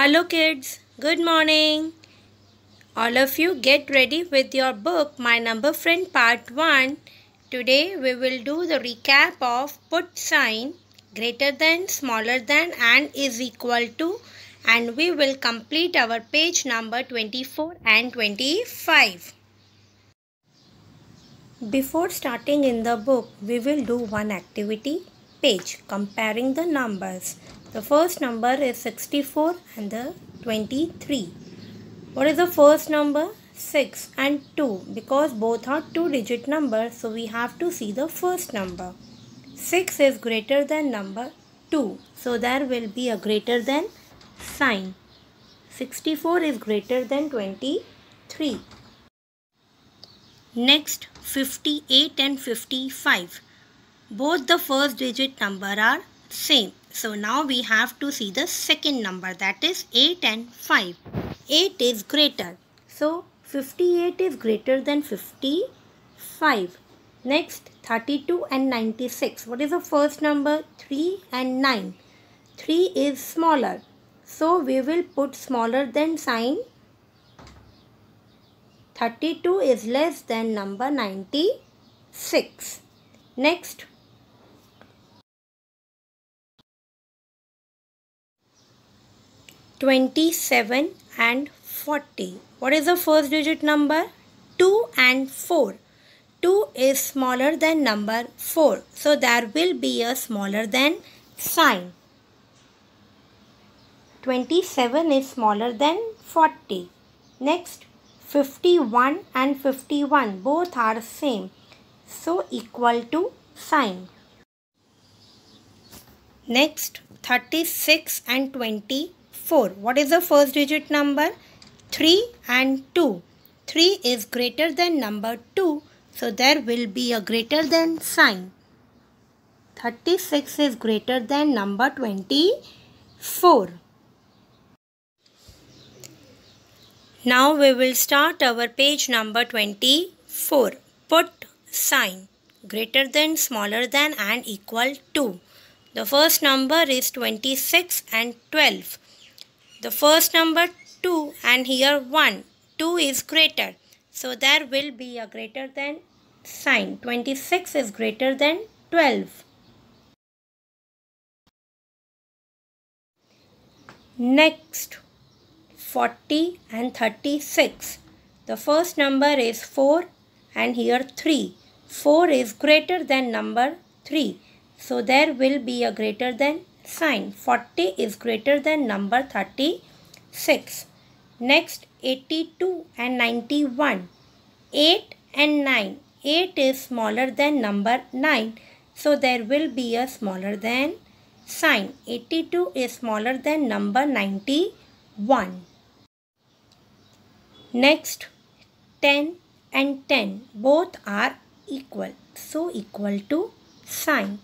Hello kids, good morning. All of you get ready with your book My Number Friend Part 1. Today we will do the recap of put sign, greater than, smaller than and is equal to, and we will complete our page number 24 and 25. Before starting in the book, we will do one activity page comparing the numbers. The first number is 64 and the 23. What is the first number? 6 and 2. Because both are two-digit numbers, so we have to see the first number. 6 is greater than number 2. So there will be a greater than sign. 64 is greater than 23. Next, 58 and 55. Both the first digit number are same. So now we have to see the second number, that is 8 and 5. 8 is greater. So 58 is greater than 55. Next, 32 and 96. What is the first number? 3 and 9. 3 is smaller. So we will put smaller than sign. 32 is less than number 96. Next, 27 and 40. What is the first digit number? 2 and 4. 2 is smaller than number 4. So there will be a smaller than sign. 27 is smaller than 40. Next, 51 and 51. Both are same. So equal to sign. Next, 36 and 24. What is the first digit number? 3 and 2. 3 is greater than number 2. So there will be a greater than sign. 36 is greater than number 24. Now we will start our page number 24. Put sign, greater than, smaller than and equal to. The first number is 26 and 12. The first number 2 and here 1. 2 is greater. So there will be a greater than sign. 26 is greater than 12. Next, 40 and 36. The first number is 4 and here 3. 4 is greater than number 3. So there will be a greater than sign. 40 is greater than number 36. Next, 82 and 91. 8 and 9. 8 is smaller than number 9. So there will be a smaller than sign. 82 is smaller than number 91. Next, 10 and 10. Both are equal. So equal to sign.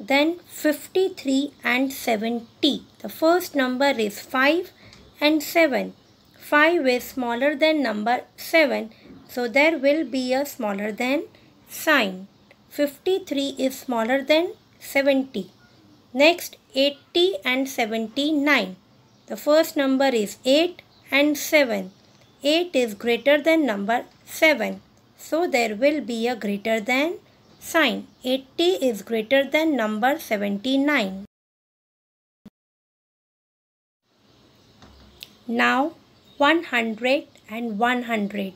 Then 53 and 70. The first number is 5 and 7. 5 is smaller than number 7. So there will be a smaller than sign. 53 is smaller than 70. Next, 80 and 79. The first number is 8 and 7. 8 is greater than number 7. So there will be a greater than sign. 80 is greater than number 79. Now 100 and 100.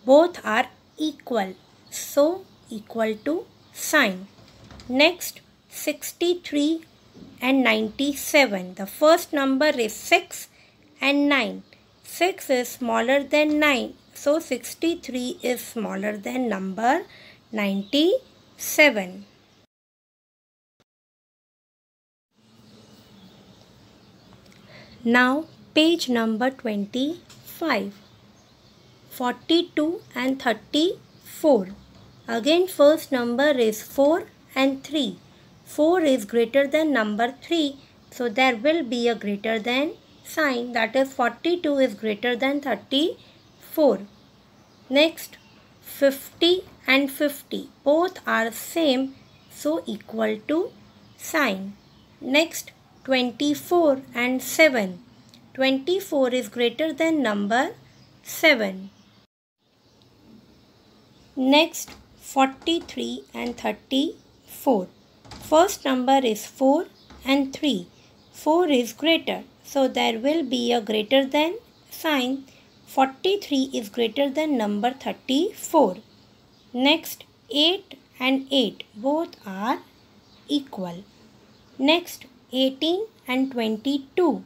Both are equal. So equal to sign. Next, 63 and 97. The first number is 6 and 9. 6 is smaller than 9. So 63 is smaller than number 97. Now page number 25. 42 and 34. Again first number is 4 and 3. 4 is greater than number 3. So there will be a greater than sign, that is 42 is greater than 34. Next, 50 and 50. Both are same. So equal to sign. Next, 24 and 7. 24 is greater than number 7. Next, 43 and 34. First number is 4 and 3. 4 is greater, so there will be a greater than sign. 43 is greater than number 34. Next, 8 and 8 both are equal. Next, 18 and 22.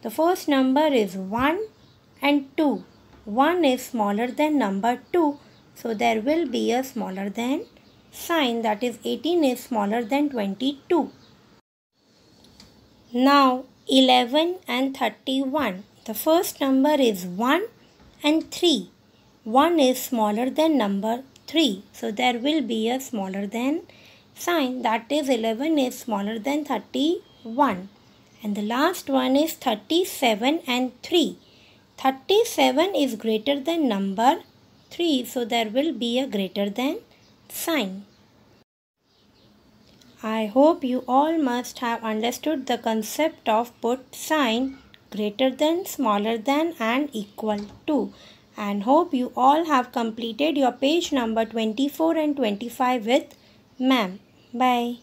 The first number is 1 and 2. 1 is smaller than number 2, so there will be a smaller than sign, that is 18 is smaller than 22. Now 11 and 31. The first number is 1 and 3. 1 is smaller than number 3, so there will be a smaller than sign, that is 11 is smaller than 31. And the last one is 37 and 3. 37 is greater than number 3, so there will be a greater than sign. I hope you all must have understood the concept of put sign greater than, smaller than and equal to, and hope you all have completed your page number 24 and 25 with ma'am. Bye.